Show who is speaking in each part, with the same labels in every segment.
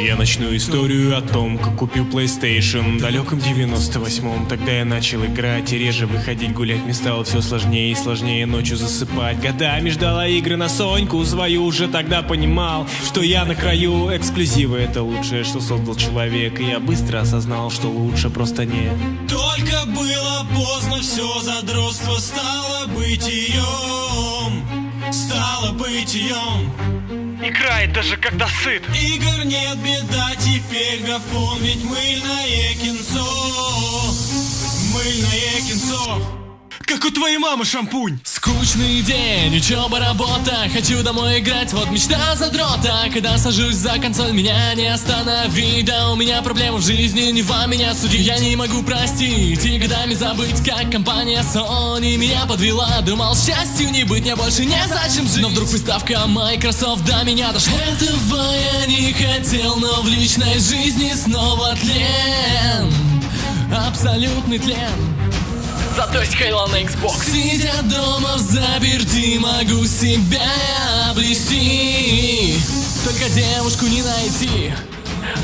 Speaker 1: Я начну историю о том, как купил PlayStation в далеком 98-м. Тогда я начал играть и реже выходить гулять. Мне стало все сложнее и сложнее ночью засыпать. Годами ждала игры на Соньку свою. Уже тогда понимал, что я на краю. Эксклюзивы — это лучшее, что создал человек. И я быстро осознал, что лучше просто нет.
Speaker 2: Только было поздно, все задротство стало бытием. Стало бытием.
Speaker 1: Играет даже когда сыт.
Speaker 2: Игр нет, беда, теперь графон, ведь мыльное кинцо. Мыльное кинцо. Как у твоей мамы шампунь.
Speaker 3: Скучный день, учеба, работа. Хочу домой играть, вот мечта задрота. Когда сажусь за консоль, меня не остановить. Да у меня проблемы в жизни, не вам меня судить. Я не могу простить и годами забыть, как компания Sony меня подвела. Думал, счастью не быть, мне больше не зачем жить. Но вдруг приставка Microsoft до меня дошла. Этого я не хотел, но в личной жизни снова тлен. Абсолютный тлен. Зато есть Halo на Xbox. Сидя дома взаперти, могу себя облести. Только девушку не найти,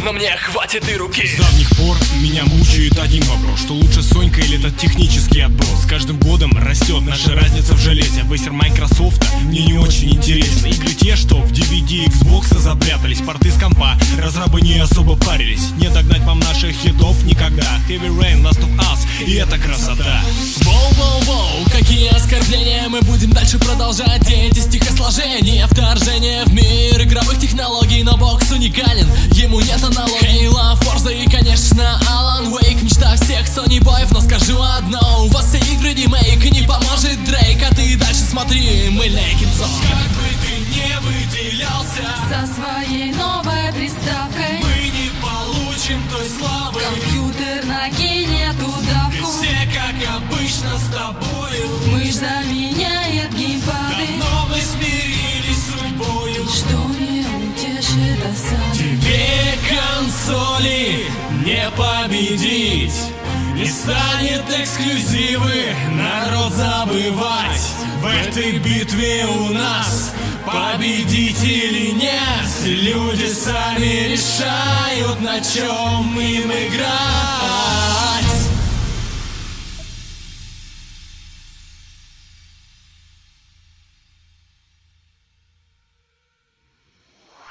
Speaker 3: но мне хватит и руки.
Speaker 1: С давних пор меня мучает один вопрос: что лучше, Сонька или этот технический отброс? С каждым годом растет наша разница в железе. Высер Майкрософта мне не очень интересно. Игры те, что в DVD Xbox запрятались. Порты с компа, разрабы не особо парились. Не догнать вам наших хитов никогда. Heavy Rain, Last of Us, и это красота.
Speaker 3: Воу-воу-воу, какие оскорбления. Мы будем дальше продолжать эти стихосложения. Вторжение в мир игровых технологий, но бокс уникален, ему нет аналогии. Halo, Forza и, конечно, Alan Wake. Мечта всех Sony боев, но скажу одно: у вас все игры ремейк, и не поможет Дрейк. А ты дальше смотри, мыльное кинцо.
Speaker 2: Как бы ты не выделялся
Speaker 4: со своей новой приставкой,
Speaker 2: мы не получим той славы.
Speaker 4: компьютер накинет удавку.
Speaker 2: Все как обычно с тобою.
Speaker 4: Мышь заменяет геймпады.
Speaker 2: Давно мы смирились с судьбою.
Speaker 4: Что не утешит осады.
Speaker 2: Тебе консоли не победить. Не станет эксклюзивы народ забывать. В этой битве у нас победить или нет. Люди сами решают, на чем им играть.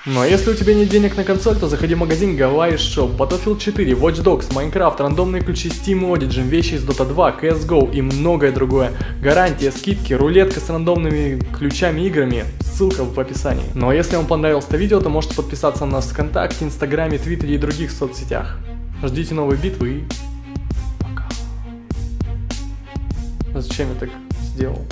Speaker 5: Ну а если у тебя нет денег на консоль, то заходи в магазин Gavai Shop. Battlefield 4, Watch Dogs, Minecraft, рандомные ключи Steam и Origin, вещи из Dota 2, CSGO и многое другое. Гарантия, скидки, рулетка с рандомными ключами играми. Ссылка в описании. Ну а если вам понравилось это видео, то можете подписаться на нас в ВКонтакте, Инстаграме, Твиттере и других соцсетях. Ждите новой битвы и пока. Зачем я так сделал?